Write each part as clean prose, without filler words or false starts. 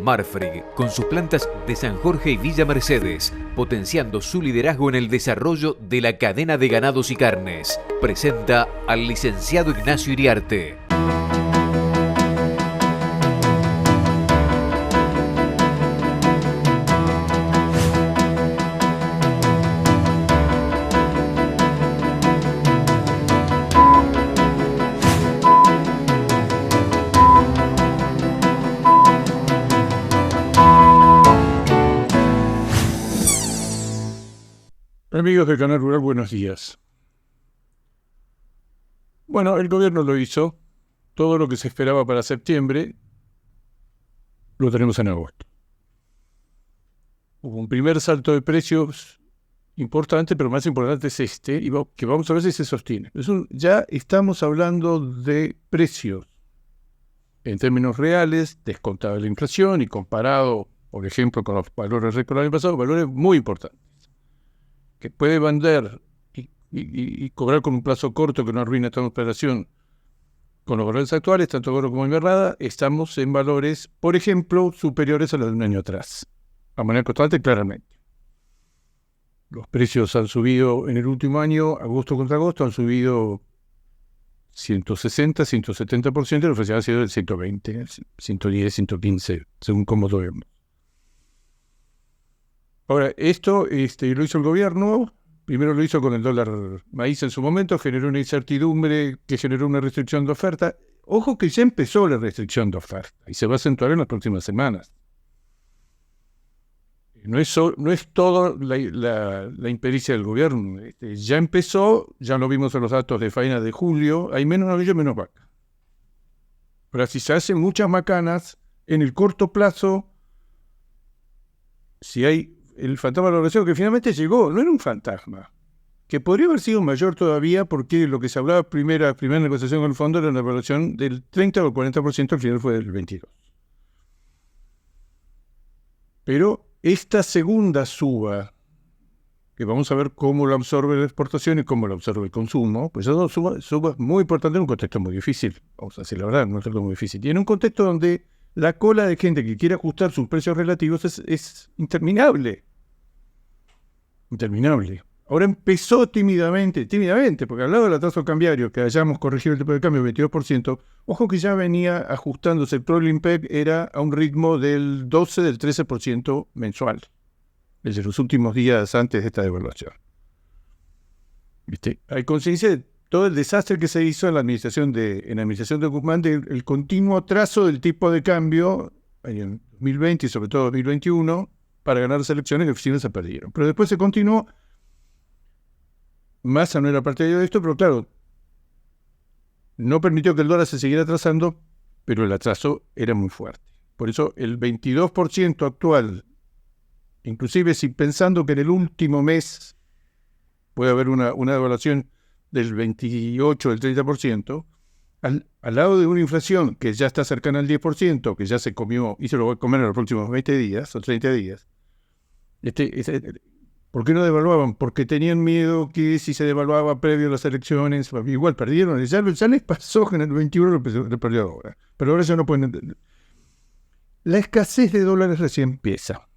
Marfrig, con sus plantas de San Jorge y Villa Mercedes, potenciando su liderazgo en el desarrollo de la cadena de ganados y carnes, presenta al licenciado Ignacio Iriarte. Amigos del Canal Rural, buenos días. Bueno, el gobierno lo hizo. Todo lo que se esperaba para septiembre lo tenemos en agosto. Hubo un primer salto de precios importante, pero más importante es este, y que vamos a ver si se sostiene. Ya estamos hablando de precios en términos reales, descontada la inflación y comparado, por ejemplo, con los valores récord del año pasado, valores muy importantes, que puede vender y cobrar con un plazo corto que no arruina toda la operación. Con los valores actuales, tanto oro como invernada, estamos en valores, por ejemplo, superiores a los de un año atrás. A manera constante, claramente. Los precios han subido en el último año, agosto contra agosto, han subido 160, 170%, la inflación ha sido del 120, 110, 115, según cómo lo vemos. Ahora, esto lo hizo el gobierno. Primero lo hizo con el dólar maíz en su momento, generó una incertidumbre que generó una restricción de oferta. Ojo que ya empezó la restricción de oferta y se va a acentuar en las próximas semanas. No es todo la impericia del gobierno. Ya empezó, ya lo vimos en los datos de faena de julio, hay menos novillo, menos vaca. Ahora, si se hacen muchas macanas, en el corto plazo, si hay el fantasma de la valoración que finalmente llegó, no era un fantasma, que podría haber sido mayor todavía porque lo que se hablaba primera negociación con el fondo era una evaluación del 30 o 40%, al final fue del 22%. Pero esta segunda suba, que vamos a ver cómo lo absorbe la exportación y cómo lo absorbe el consumo, pues eso suba muy importante en un contexto muy difícil, vamos a decir la verdad, un contexto muy difícil. Y en un contexto donde la cola de gente que quiere ajustar sus precios relativos es interminable. Interminable. Ahora empezó tímidamente, porque al lado del atraso cambiario, que hayamos corregido el tipo de cambio 22%, ojo que ya venía ajustándose. El Prolin PEG era a un ritmo del 12, del 13% mensual, desde los últimos días antes de esta devaluación. ¿Viste? Hay conciencia de todo el desastre que se hizo en la administración de Guzmán, del continuo atraso del tipo de cambio en 2020 y sobre todo 2021 para ganar las elecciones, que oficinas se perdieron. Pero después se continuó. Massa no era partidario de esto, pero claro, no permitió que el dólar se siguiera atrasando, pero el atraso era muy fuerte. Por eso el 22% actual, inclusive si pensando que en el último mes puede haber una devaluación del 28, del 30%, al lado de una inflación que ya está cercana al 10%, que ya se comió y se lo va a comer en los próximos 20 días o 30 días, ¿por qué no devaluaban? Porque tenían miedo que si se devaluaba previo a las elecciones, igual perdieron, ya les pasó en el 21, lo perdió ahora. Pero ahora ya no pueden. La escasez de dólares recién empieza.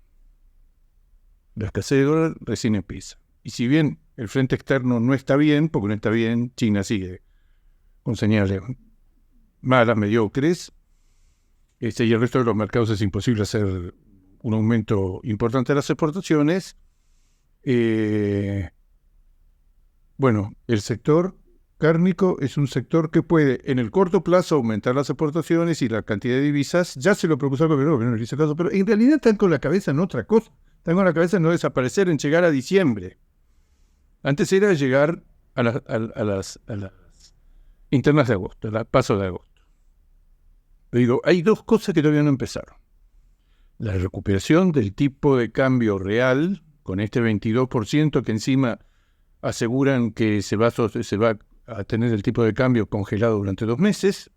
Y si bien el frente externo no está bien, porque no está bien, China sigue con señales malas, mediocres, y el resto de los mercados es imposible hacer un aumento importante de las exportaciones. Bueno, el sector cárnico es un sector que puede en el corto plazo aumentar las exportaciones y la cantidad de divisas. Ya se lo propuso el gobierno, no le hizo caso, pero en realidad están con la cabeza en otra cosa. Están con la cabeza en no desaparecer, en llegar a diciembre. Antes era llegar a las internas de agosto, a paso de agosto. Pero digo, hay dos cosas que todavía no empezaron. La recuperación del tipo de cambio real, con este 22% que encima aseguran que se va a tener el tipo de cambio congelado durante 2 meses.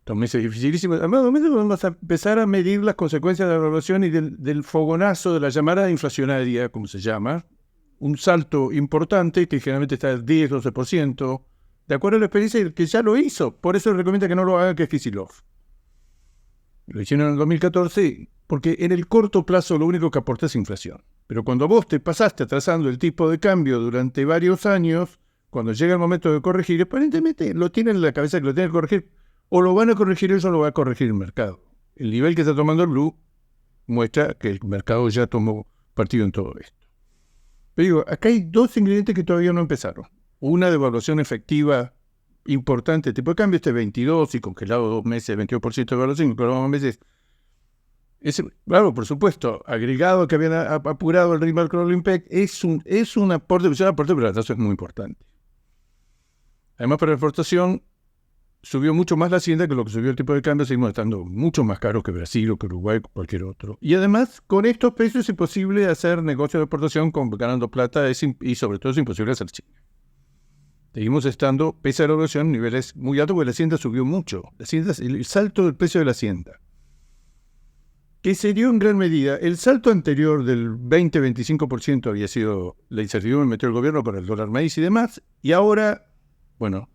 2 meses dificilísimos. Además, 2 meses vamos a empezar a medir las consecuencias de la evaluación y del fogonazo de la llamada inflacionaria, como se llama. Un salto importante que generalmente está al 10, 12%. De acuerdo a la experiencia que ya lo hizo. Por eso le recomienda que no lo haga, que es Kicillof. Lo hicieron en el 2014 porque en el corto plazo lo único que aporta es inflación. Pero cuando vos te pasaste atrasando el tipo de cambio durante varios años, cuando llega el momento de corregir, aparentemente lo tienen en la cabeza que lo tienen que corregir, o lo van a corregir ellos o lo va a corregir el mercado. El nivel que está tomando el blue muestra que el mercado ya tomó partido en todo esto. Pero digo, acá hay dos ingredientes que todavía no empezaron. Una devaluación efectiva importante, tipo de cambio, 22 y congelado 2 meses, 22% de devaluación, congelado 2 meses. Claro, por supuesto, agregado que habían apurado el ritmo del Crawling-Peg, es un aporte, pero la tasa es muy importante. Además, para la exportación, subió mucho más la hacienda que lo que subió el tipo de cambio, seguimos estando mucho más caros que Brasil o que Uruguay o cualquier otro. Y además, con estos precios es imposible hacer negocio de exportación ganando plata y sobre todo es imposible hacer China. Seguimos estando, pese a la evaluación, niveles muy altos, porque la hacienda subió mucho. El salto del precio de la hacienda, que se dio en gran medida, el salto anterior del 20-25% había sido la incertidumbre que metió el gobierno con el dólar maíz y demás, y ahora, bueno,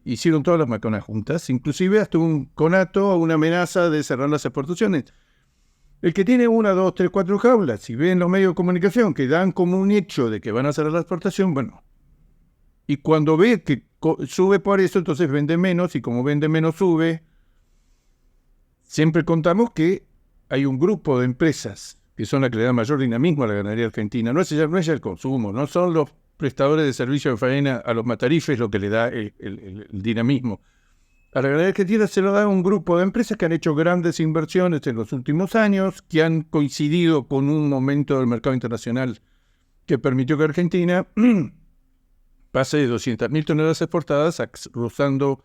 hicieron todas las macanas juntas, inclusive hasta un conato o una amenaza de cerrar las exportaciones. El que tiene 1, 2, 3, 4 jaulas y ve en los medios de comunicación que dan como un hecho de que van a cerrar la exportación, bueno, y cuando ve que sube por eso, entonces vende menos, y como vende menos sube. Siempre contamos que hay un grupo de empresas que son las que le dan mayor dinamismo a la ganadería argentina. No es ya el consumo, no son los prestadores de servicio de faena a los matarifes lo que le da el dinamismo. A la ganadería argentina se lo da un grupo de empresas que han hecho grandes inversiones en los últimos años, que han coincidido con un momento del mercado internacional que permitió que Argentina pase de 200.000 toneladas exportadas rozando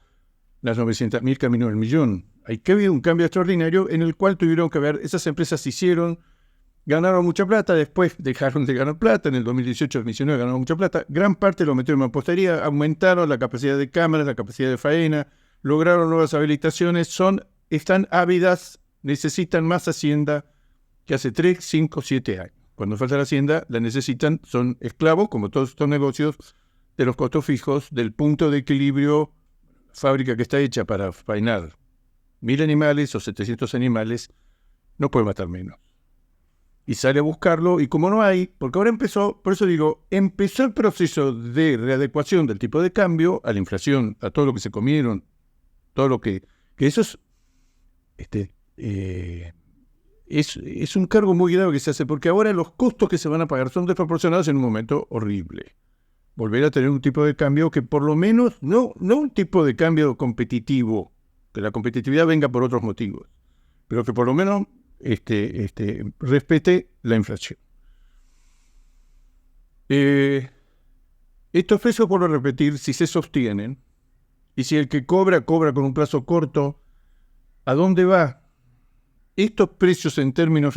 las 900.000 camino del millón. Hay que haber un cambio extraordinario en el cual tuvieron que ver, esas empresas ganaron mucha plata, después dejaron de ganar plata, en el 2018-2019 ganaron mucha plata, gran parte lo metieron en mampostería, aumentaron la capacidad de cámaras, la capacidad de faena, lograron nuevas habilitaciones, están ávidas, necesitan más hacienda que hace 3, 5, 7 años. Cuando falta la hacienda, la necesitan, son esclavos, como todos estos negocios, de los costos fijos, del punto de equilibrio, fábrica que está hecha para faenar 1.000 animales o 700 animales, no puede matar menos. Y sale a buscarlo, y como no hay, porque ahora empezó el proceso de readecuación del tipo de cambio a la inflación, a todo lo que se comieron, todo lo que eso es un cargo muy grave que se hace, porque ahora los costos que se van a pagar son desproporcionados en un momento horrible. Volver a tener un tipo de cambio que por lo menos, no un tipo de cambio competitivo, que la competitividad venga por otros motivos, pero que por lo menos respete la inflación. Estos precios, por repetir, si se sostienen, y si el que cobra con un plazo corto, ¿a dónde va? Estos precios en términos,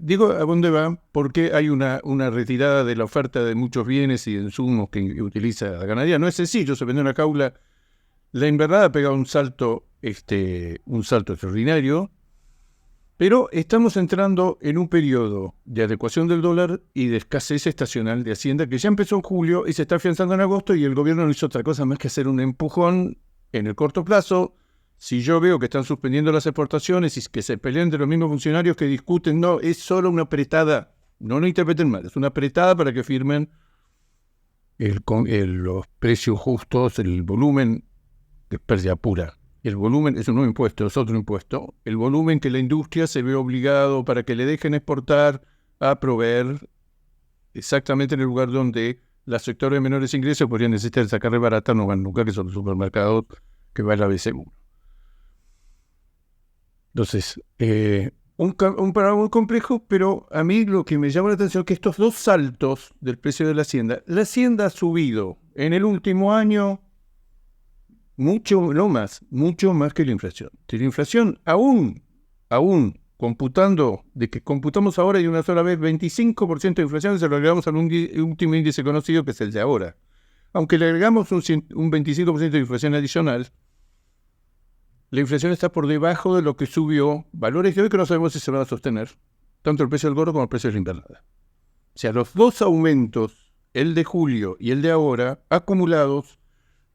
digo a dónde van porque hay una retirada de la oferta de muchos bienes y insumos que utiliza la ganadería. No es sencillo, se vende una jaula, la invernada ha pegado un salto extraordinario, pero estamos entrando en un periodo de adecuación del dólar y de escasez estacional de hacienda que ya empezó en julio y se está afianzando en agosto, y el gobierno no hizo otra cosa más que hacer un empujón en el corto plazo. Si yo veo que están suspendiendo las exportaciones y que se pelean entre los mismos funcionarios que discuten, no, es solo una apretada, no lo interpreten mal, es una apretada para que firmen los precios justos, el volumen de pérdida pura. El volumen es un nuevo impuesto, es otro impuesto. El volumen que la industria se ve obligado para que le dejen exportar a proveer exactamente en el lugar donde los sectores de menores ingresos podrían necesitar sacarle barata, no van nunca, que son los supermercados que va el ABC1. Entonces, un panorama muy complejo, pero a mí lo que me llama la atención es que estos dos saltos del precio de la hacienda ha subido en el último año mucho más que la inflación. Si la inflación aún computamos ahora y una sola vez 25% de inflación, se lo agregamos al último índice conocido, que es el de ahora. Aunque le agregamos un 25% de inflación adicional, la inflación está por debajo de lo que subió, valores de hoy que no sabemos si se van a sostener, tanto el precio del gordo como el precio de la invernada. O sea, los dos aumentos, el de julio y el de ahora, acumulados,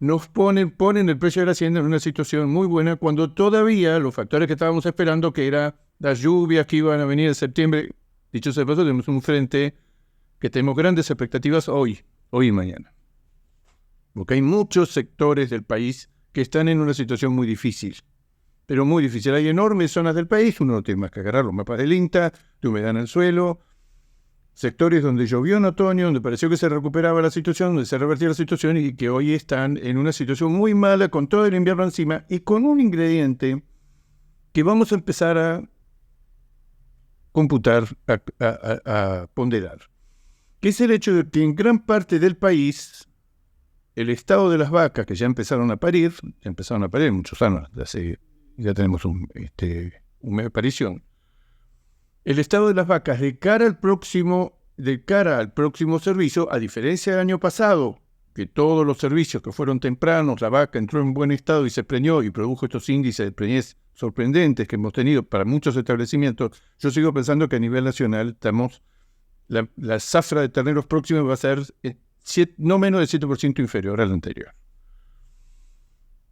nos ponen el precio de la hacienda en una situación muy buena cuando todavía los factores que estábamos esperando, que era las lluvias que iban a venir en septiembre, dicho sea de paso, tenemos un frente que tenemos grandes expectativas hoy y mañana. Porque hay muchos sectores del país que están en una situación muy difícil, pero muy difícil. Hay enormes zonas del país, uno no tiene más que agarrar los mapas del INTA, de humedad en el suelo, sectores donde llovió en otoño, donde pareció que se recuperaba la situación, donde se revertía la situación y que hoy están en una situación muy mala con todo el invierno encima y con un ingrediente que vamos a empezar a computar, a ponderar, que es el hecho de que en gran parte del país el estado de las vacas, que ya empezaron a parir muchos años, ya tenemos un mes de parición. El estado de las vacas de cara al próximo servicio, a diferencia del año pasado, que todos los servicios que fueron tempranos, la vaca entró en buen estado y se preñó y produjo estos índices de preñez sorprendentes que hemos tenido para muchos establecimientos, yo sigo pensando que a nivel nacional la zafra de terneros próximos va a ser no menos del 7% inferior al anterior.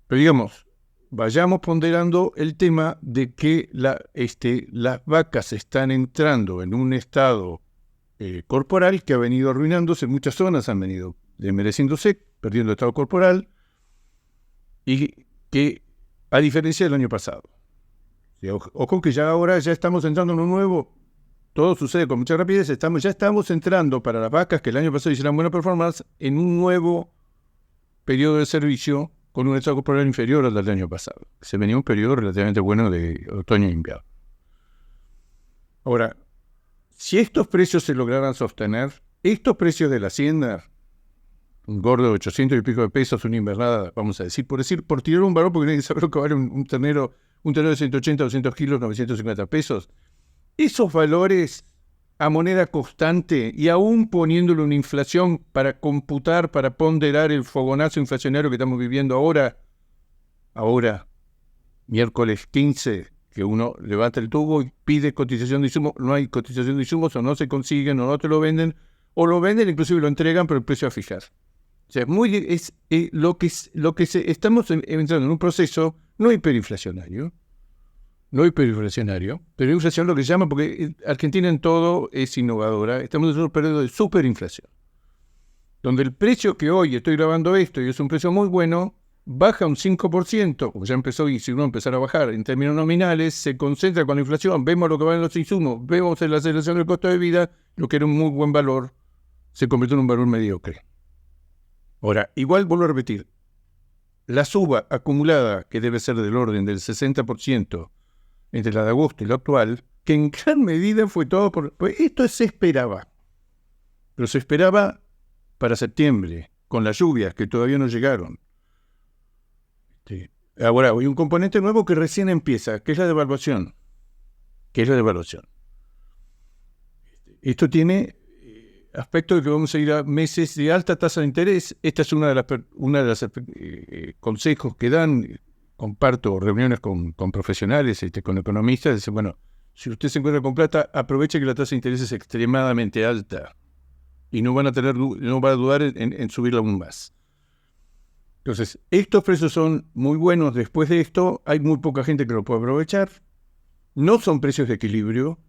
Pero digamos, vayamos ponderando el tema de que las vacas están entrando en un estado corporal que ha venido arruinándose, muchas zonas han venido desmereciéndose, perdiendo estado corporal, y que, a diferencia del año pasado. Ojo que ahora ya estamos entrando en un nuevo, todo sucede con mucha rapidez, ya estamos entrando para las vacas que el año pasado hicieron buena performance en un nuevo periodo de servicio con un estado corporal inferior al del año pasado. Se venía un periodo relativamente bueno de otoño e invierno. Ahora, si estos precios se lograran sostener, estos precios de la hacienda, un gordo de 800 y pico de pesos, una invernada, vamos a decir, por tirar un valor, porque tienen que saber lo que vale un ternero de 180 o 200 kilos, 950 pesos. Esos valores a moneda constante y aún poniéndole una inflación para computar, para ponderar el fogonazo inflacionario que estamos viviendo ahora, miércoles 15, que uno levanta el tubo y pide cotización de insumos, no hay cotización de insumos, o no se consiguen, o no te lo venden, o lo venden, inclusive lo entregan, pero el precio a fijar. O sea, estamos entrando en un proceso no hiperinflacionario, pero inflación lo que se llama, porque Argentina en todo es innovadora, estamos en un periodo de superinflación, donde el precio que hoy estoy grabando esto, y es un precio muy bueno, baja un 5%, como ya empezó, y si uno empezar a bajar en términos nominales, se concentra con la inflación, vemos lo que valen los insumos, vemos la aceleración del costo de vida, lo que era un muy buen valor, se convirtió en un valor mediocre. Ahora, igual vuelvo a repetir, la suba acumulada, que debe ser del orden del 60%, entre la de agosto y la actual, que en gran medida fue todo pues esto se esperaba. Pero se esperaba para septiembre, con las lluvias que todavía no llegaron. Ahora, hay un componente nuevo que recién empieza, que es la devaluación. Esto tiene aspecto de que vamos a ir a meses de alta tasa de interés. Esta es una de las consejos que dan. Comparto reuniones con profesionales, con economistas, dicen, bueno, si usted se encuentra con plata, aproveche que la tasa de interés es extremadamente alta y no van a dudar en subirla aún más. Entonces, estos precios son muy buenos. Después de esto, hay muy poca gente que lo puede aprovechar. No son precios de equilibrio.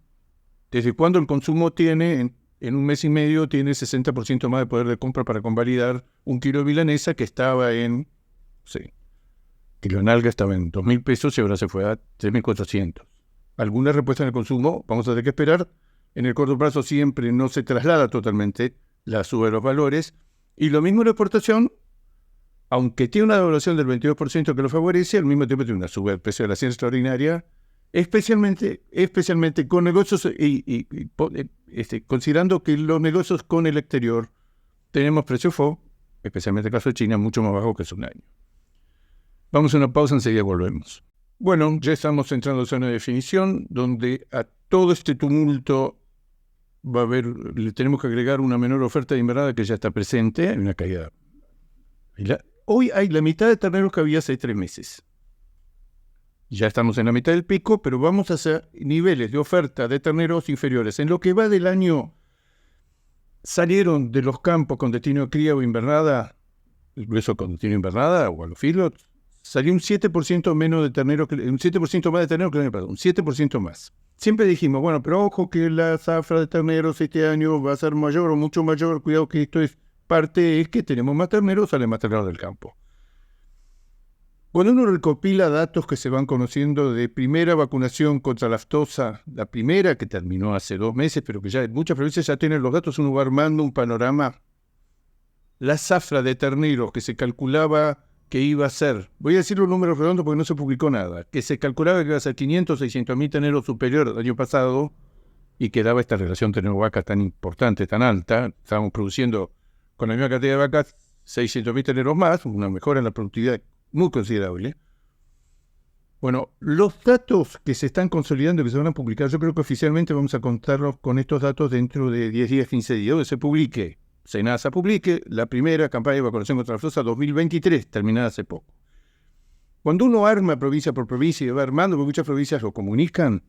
Desde cuando el consumo tiene, en un mes y medio, tiene 60% más de poder de compra para convalidar un kilo de milanesa que estaba en, kilo de nalga estaba en 2.000 pesos y ahora se fue a 3.400. Alguna respuesta en el consumo vamos a tener que esperar. En el corto plazo siempre no se traslada totalmente la suba de los valores. Y lo mismo en la exportación, aunque tiene una devaluación del 22% que lo favorece, al mismo tiempo tiene una suba del precio de la hacienda extraordinaria, especialmente con negocios considerando que los negocios con el exterior tenemos precios FOB, especialmente en el caso de China, mucho más bajo que hace un año. Vamos a una pausa, enseguida volvemos. Bueno, ya estamos entrando en zona de definición, donde a todo este tumulto le tenemos que agregar una menor oferta de invernada que ya está presente, hay una caída. Hoy hay la mitad de terneros que había hace 3 meses. Ya estamos en la mitad del pico, pero vamos a hacer niveles de oferta de terneros inferiores. En lo que va del año, salieron de los campos con destino de cría o invernada el grueso cuando tiene invernada o a los filos, salió un 7% menos de ternero, un 7% más de ternero que el año pasado, un 7% más. Siempre dijimos, bueno, pero ojo que la zafra de terneros este año va a ser mayor o mucho mayor, cuidado que esto es parte, es que tenemos más terneros, sale más ternero del campo. Cuando uno recopila datos que se van conociendo de primera vacunación contra la aftosa, la primera que terminó hace 2 meses, pero que ya en muchas provincias ya tienen los datos, uno va armando un panorama. La zafra de terneros que se calculaba que iba a ser, voy a decir los números redondos porque no se publicó nada, que se calculaba que iba a ser 500, 600 mil terneros superior al año pasado y que daba esta relación ternero-vaca tan importante, tan alta. Estábamos produciendo con la misma cantidad de vacas 600 mil terneros más, una mejora en la productividad muy considerable. Bueno, los datos que se están consolidando y que se van a publicar, yo creo que oficialmente vamos a contarlos con estos datos dentro de 10 días, 15 días, donde se publique, SENASA publique la primera campaña de vacunación contra la aftosa 2023, terminada hace poco. Cuando uno arma provincia por provincia y va armando, porque muchas provincias lo comunican,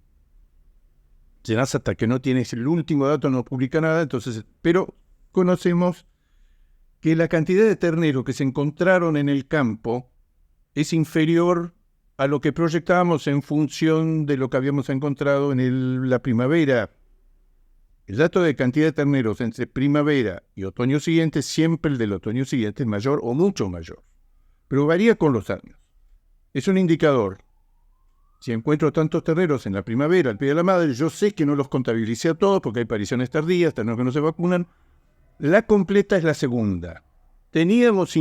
SENASA hasta que no tienes el último dato no publica nada, entonces, pero conocemos que la cantidad de terneros que se encontraron en el campo es inferior a lo que proyectábamos en función de lo que habíamos encontrado en la primavera. El dato de cantidad de terneros entre primavera y otoño siguiente, siempre el del otoño siguiente es mayor o mucho mayor, pero varía con los años. Es un indicador. Si encuentro tantos terneros en la primavera al pie de la madre, yo sé que no los contabilicé a todos porque hay apariciones tardías, terneros que no se vacunan. La completa es la segunda. Teníamos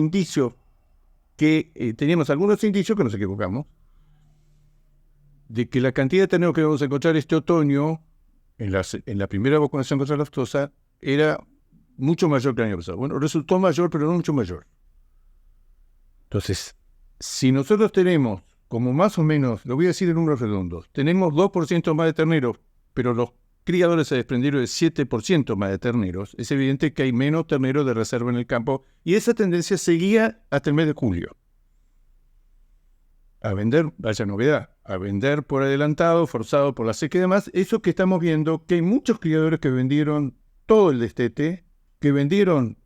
algunos indicios que nos equivocamos, de que la cantidad de terneros que vamos a encontrar este otoño en la primera vacunación contra la aftosa era mucho mayor que el año pasado. Bueno, resultó mayor, pero no mucho mayor. Entonces, si nosotros tenemos, como más o menos, lo voy a decir en números redondos, tenemos 2% más de terneros, pero los criadores se desprendieron de 7% más de terneros, es evidente que hay menos terneros de reserva en el campo, y esa tendencia seguía hasta el mes de julio. A vender, vaya novedad, a vender por adelantado, forzado por la sequía y demás. Eso que estamos viendo, que hay muchos criadores que vendieron todo el destete, que vendieron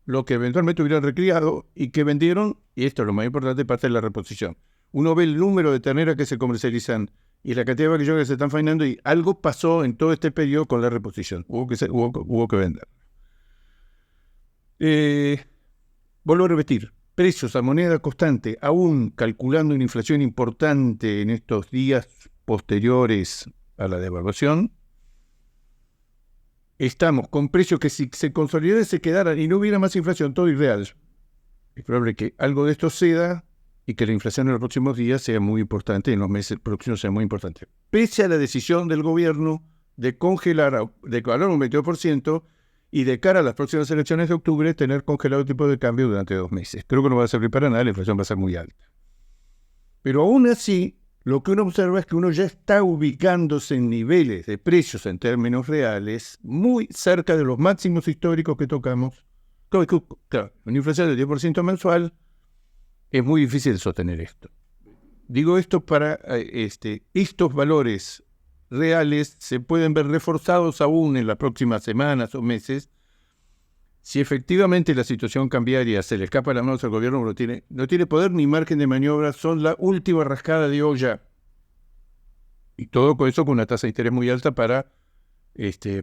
lo que eventualmente hubieran recriado y que vendieron, y esto es lo más importante, parte de la reposición. Uno ve el número de terneras que se comercializan y la cantidad de vaquillones que se están faenando y algo pasó en todo este periodo con la reposición. Hubo que vender. Vuelvo a repetir. Precios a moneda constante, aún calculando una inflación importante en estos días posteriores a la devaluación, estamos con precios que si se consolidaran, se quedaran y no hubiera más inflación, todo irreal. Es probable que algo de esto ceda y que la inflación en los próximos días sea muy importante, en los meses próximos sea muy importante. Pese a la decisión del gobierno de congelar, de valor un 22%, y de cara a las próximas elecciones de octubre, tener congelado el tipo de cambio durante 2 meses. Creo que no va a servir para nada, la inflación va a ser muy alta. Pero aún así, lo que uno observa es que uno ya está ubicándose en niveles de precios en términos reales muy cerca de los máximos históricos que tocamos. Claro, una inflación del 10% mensual es muy difícil sostener esto. Digo esto para estos valores reales se pueden ver reforzados aún en las próximas semanas o meses. Si efectivamente la situación cambiaria se le escapa a las manos al gobierno, no tiene poder ni margen de maniobra, son la última rascada de olla. Y todo con eso con una tasa de interés muy alta para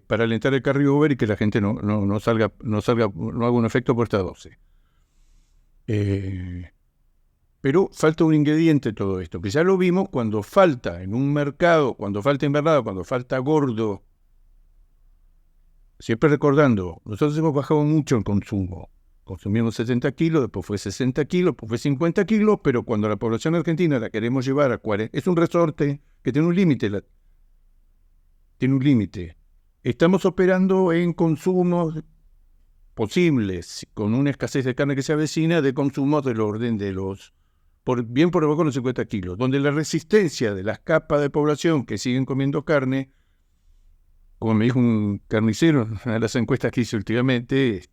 alentar el carryover y que la gente no haga un efecto puesta 12. Pero falta un ingrediente en todo esto, que ya lo vimos cuando falta en un mercado, cuando falta invernado, cuando falta gordo. Siempre recordando, nosotros hemos bajado mucho el consumo. Consumimos 70 kilos, después fue 60 kilos, después fue 50 kilos, pero cuando la población argentina la queremos llevar a 40, es un resorte que tiene un límite. Tiene un límite. Estamos operando en consumos posibles, con una escasez de carne que se avecina, de consumos del orden de bien por debajo de los 50 kilos, donde la resistencia de las capas de población que siguen comiendo carne, como me dijo un carnicero en una de las encuestas que hice últimamente,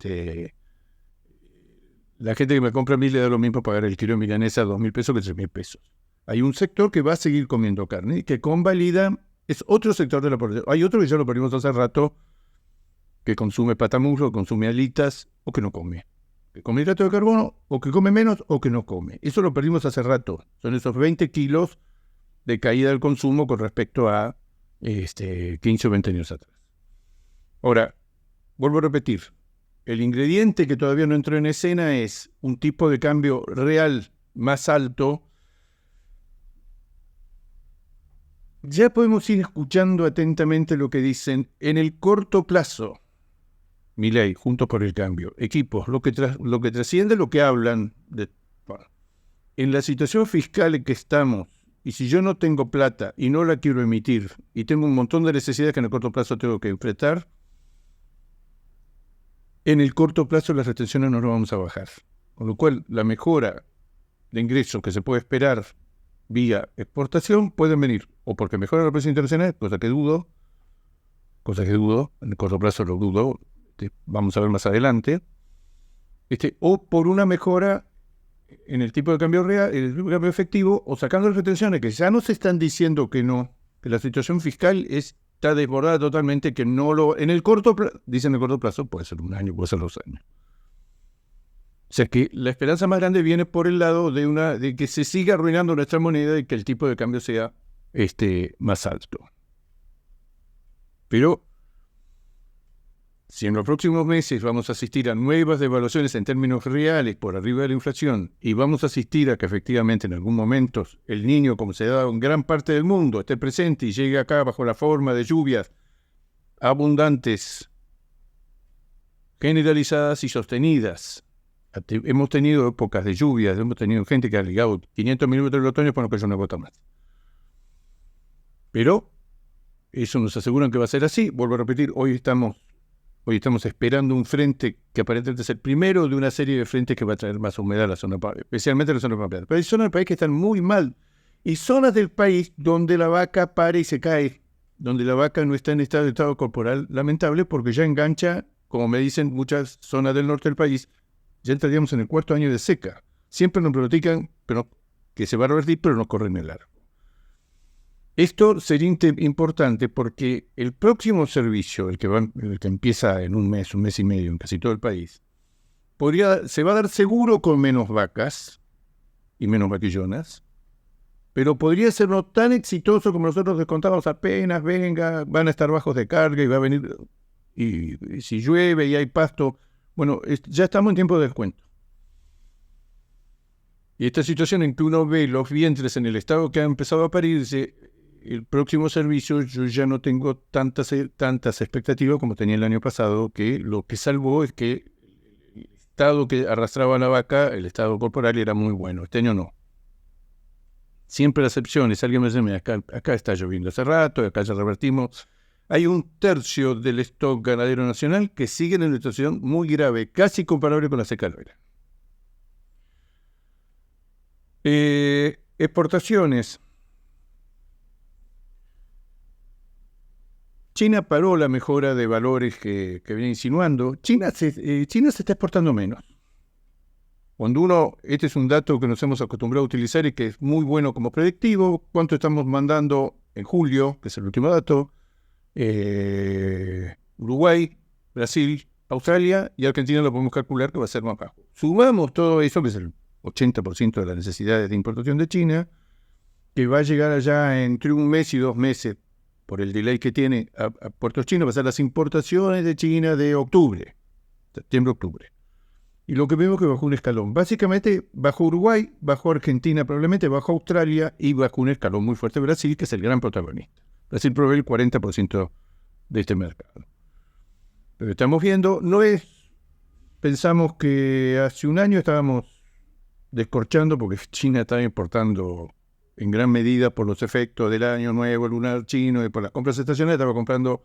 la gente que me compra a mí le da lo mismo pagar el kilo de milanesa a 2.000 pesos que 3.000 pesos. Hay un sector que va a seguir comiendo carne y que convalida, es otro sector de la población. Hay otro que ya lo perdimos hace rato, que consume patamuslo, consume alitas o que no come. que come hidrato de carbono, o que come menos, o que no come. Eso lo perdimos hace rato. Son esos 20 kilos de caída del consumo con respecto a 15 o 20 años atrás. Ahora, vuelvo a repetir, el ingrediente que todavía no entró en escena es un tipo de cambio real más alto. Ya podemos ir escuchando atentamente lo que dicen en el corto plazo. Milei, Juntos por el Cambio, equipos, lo que trasciende lo que hablan. En la situación fiscal en que estamos, y si yo no tengo plata y no la quiero emitir, y tengo un montón de necesidades que en el corto plazo tengo que enfrentar, en el corto plazo las retenciones no las vamos a bajar. Con lo cual, la mejora de ingresos que se puede esperar vía exportación pueden venir o porque mejora la presión internacional, cosa que dudo, en el corto plazo lo dudo, vamos a ver más adelante, o por una mejora en el tipo de cambio real, el tipo de cambio efectivo, o sacando las retenciones, que ya no se están diciendo que no, que la situación fiscal está desbordada totalmente, que no lo, en el corto plazo, dicen en el corto plazo, puede ser un año, puede ser 2 años. O sea que la esperanza más grande viene por el lado de que se siga arruinando nuestra moneda y que el tipo de cambio sea más alto. Pero si en los próximos meses vamos a asistir a nuevas devaluaciones en términos reales por arriba de la inflación y vamos a asistir a que efectivamente en algún momento el niño, como se da en gran parte del mundo, esté presente y llegue acá bajo la forma de lluvias abundantes, generalizadas y sostenidas. Hemos tenido épocas de lluvias, hemos tenido gente que ha ligado 500 milímetros en el otoño para no cayó una gota más. Pero eso nos aseguran que va a ser así. Vuelvo a repetir, hoy estamos esperando un frente que aparentemente es el primero de una serie de frentes que va a traer más humedad a la zona, especialmente a la zona pampeana. Pero hay zonas del país que están muy mal. Y zonas del país donde la vaca para y se cae, donde la vaca no está en estado corporal lamentable porque ya engancha, como me dicen muchas zonas del norte del país, ya entraríamos en el 4º año de seca. Siempre nos pronostican que se va a revertir, pero no corren el largo. Esto sería importante porque el próximo servicio, el que empieza en un mes y medio en casi todo el país, se va a dar seguro con menos vacas y menos vaquillonas, pero podría ser no tan exitoso como nosotros descontábamos apenas venga, van a estar bajos de carga y va a venir, y si llueve y hay pasto, bueno, ya estamos en tiempo de descuento. Y esta situación en que uno ve los vientres en el estado que han empezado a parir, dice, el próximo servicio yo ya no tengo tantas expectativas como tenía el año pasado, que lo que salvó es que el estado que arrastraba la vaca, el estado corporal era muy bueno. Este año no. Siempre la excepción es, alguien me dice, acá está lloviendo hace rato, acá ya revertimos. Hay 1/3 del stock ganadero nacional que sigue en una situación muy grave, casi comparable con la seca del verano. Exportaciones. China paró la mejora de valores que viene insinuando. China se está exportando menos. Cuando este es un dato que nos hemos acostumbrado a utilizar y que es muy bueno como predictivo, cuánto estamos mandando en julio, que es el último dato, Uruguay, Brasil, Australia y Argentina lo podemos calcular que va a ser más bajo. Sumamos todo eso, que es el 80% de las necesidades de importación de China, que va a llegar allá entre 1 mes y 2 meses, por el delay que tiene a puertos chinos, va a ser las importaciones de China de octubre, septiembre-octubre. Y lo que vemos que bajó un escalón. Básicamente bajó Uruguay, bajó Argentina probablemente, bajó Australia y bajó un escalón muy fuerte Brasil, que es el gran protagonista. Brasil provee el 40% de este mercado. Pero estamos viendo, pensamos que hace un año estábamos descorchando porque China estaba importando en gran medida por los efectos del año nuevo lunar chino y por las compras estacionales, estaba comprando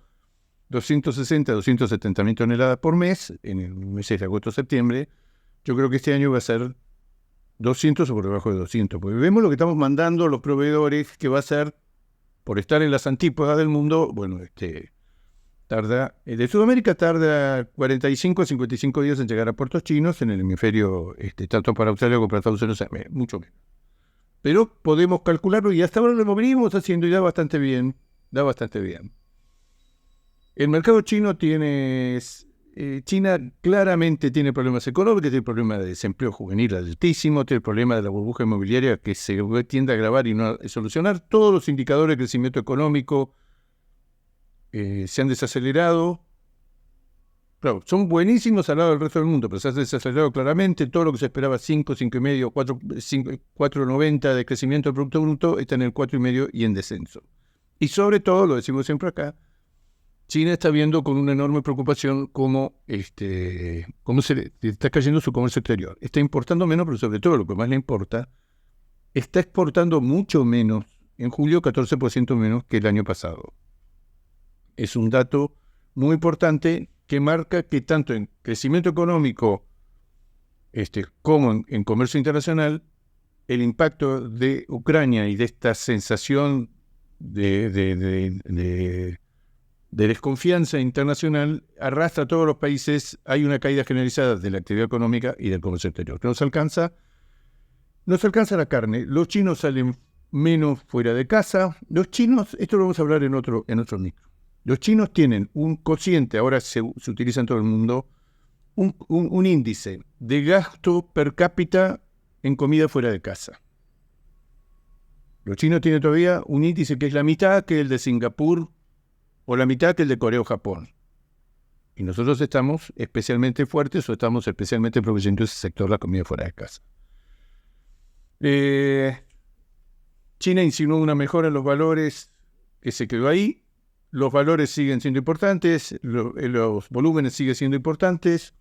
260, 270 mil toneladas por mes en el mes de agosto-septiembre. Yo creo que este año va a ser 200 o por debajo de 200, porque vemos lo que estamos mandando a los proveedores, que va a ser, por estar en las antípodas del mundo, bueno, de Sudamérica tarda 45 a 55 días en llegar a puertos chinos, en el hemisferio, tanto para Australia como para Estados Unidos, mucho menos. Pero podemos calcularlo y hasta ahora lo venimos haciendo y da bastante bien. El mercado chino tiene China claramente tiene problemas económicos, tiene problemas de desempleo juvenil altísimo, tiene el problema de la burbuja inmobiliaria que se tiende a agravar y no a solucionar. Todos los indicadores de crecimiento económico se han desacelerado. Claro, son buenísimos al lado del resto del mundo, pero se ha desacelerado claramente. Todo lo que se esperaba 5, 5,5, 4,90 de crecimiento del Producto Bruto está en el 4,5 y en descenso. Y sobre todo, lo decimos siempre acá, China está viendo con una enorme preocupación cómo se le está cayendo su comercio exterior. Está importando menos, pero sobre todo lo que más le importa, está exportando mucho menos, en julio 14% menos que el año pasado. Es un dato muy importante que marca que tanto en crecimiento económico como en comercio internacional, el impacto de Ucrania y de esta sensación de desconfianza internacional arrastra a todos los países. Hay una caída generalizada de la actividad económica y del comercio exterior. Nos alcanza la carne. Los chinos salen menos fuera de casa. Los chinos, esto lo vamos a hablar en otro micro. Los chinos tienen un cociente, ahora se utiliza en todo el mundo, un índice de gasto per cápita en comida fuera de casa. Los chinos tienen todavía un índice que es la mitad que el de Singapur o la mitad que el de Corea o Japón. Y nosotros estamos especialmente fuertes o estamos especialmente proveyendo ese sector, la comida fuera de casa. China insinuó una mejora en los valores que se quedó ahí. Los valores siguen siendo importantes, los volúmenes siguen siendo importantes.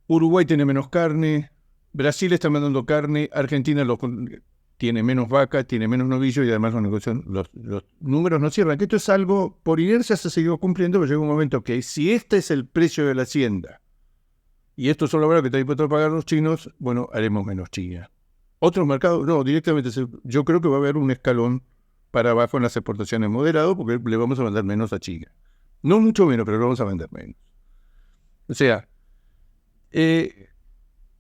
Uruguay tiene menos carne, Brasil está mandando carne, Argentina tiene menos vaca, tiene menos novillo y además los números no cierran. Que esto es algo, por inercia se ha seguido cumpliendo, pero llega un momento que si este es el precio de la hacienda y esto son los valores que están dispuestos a pagar los chinos, bueno, haremos menos China. Otros mercados, no, directamente, yo creo que va a haber un escalón para abajo en las exportaciones moderado, porque le vamos a vender menos a China. No mucho menos, pero le vamos a vender menos. O sea,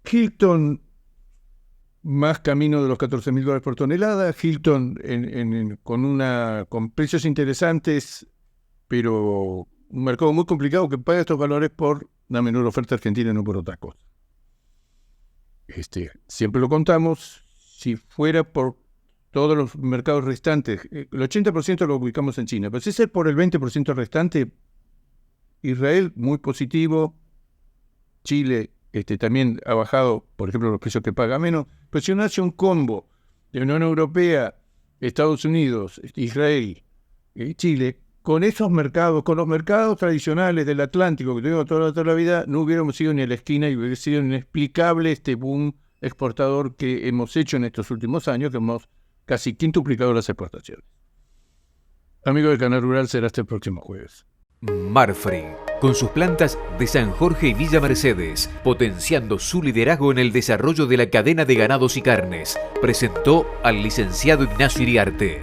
Hilton más camino de los $14,000 por tonelada, Hilton con precios interesantes, pero un mercado muy complicado que paga estos valores por una menor oferta argentina y no por otra cosa. Siempre lo contamos, si fuera por todos los mercados restantes, el 80% lo ubicamos en China, pero si es por el 20% restante, Israel muy positivo, Chile también ha bajado, por ejemplo, los precios que paga menos, pero si uno hace un combo de Unión Europea, Estados Unidos, Israel, Chile, con esos mercados, con los mercados tradicionales del Atlántico que tuvimos toda la vida, no hubiéramos ido ni a la esquina y hubiera sido inexplicable este boom exportador que hemos hecho en estos últimos años, que hemos casi quintuplicado las exportaciones. Amigo del Canal Rural, será este próximo jueves. Marfrig, con sus plantas de San Jorge y Villa Mercedes, potenciando su liderazgo en el desarrollo de la cadena de ganados y carnes, presentó al licenciado Ignacio Iriarte.